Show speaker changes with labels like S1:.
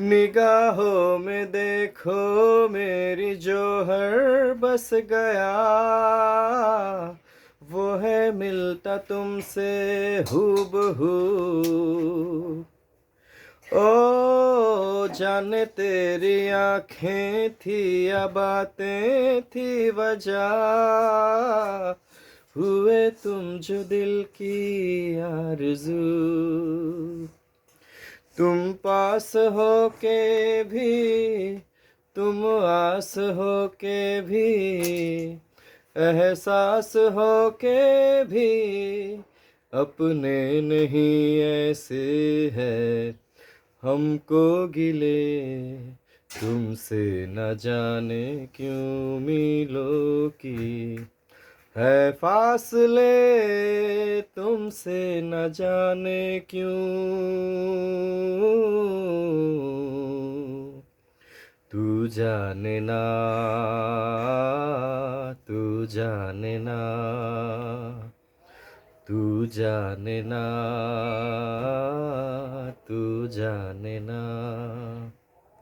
S1: निगाहों में देखो मेरी जौहर बस गया, वो है मिलता तुमसे हूबहू। ओ जाने तेरी आँखें थी या बातें थी वजह, हुए तुम जो दिल की आरज़ू। तुम पास हो के भी, तुम आस हो के भी, एहसास हो के भी, अपने नहीं ऐसे है हमको गिले। तुमसे न जाने क्यों मिलो की है फासले, तुमसे न जाने क्यों। तू जाने ना, तू जाने ना, तू जाने ना, तू जाने ना।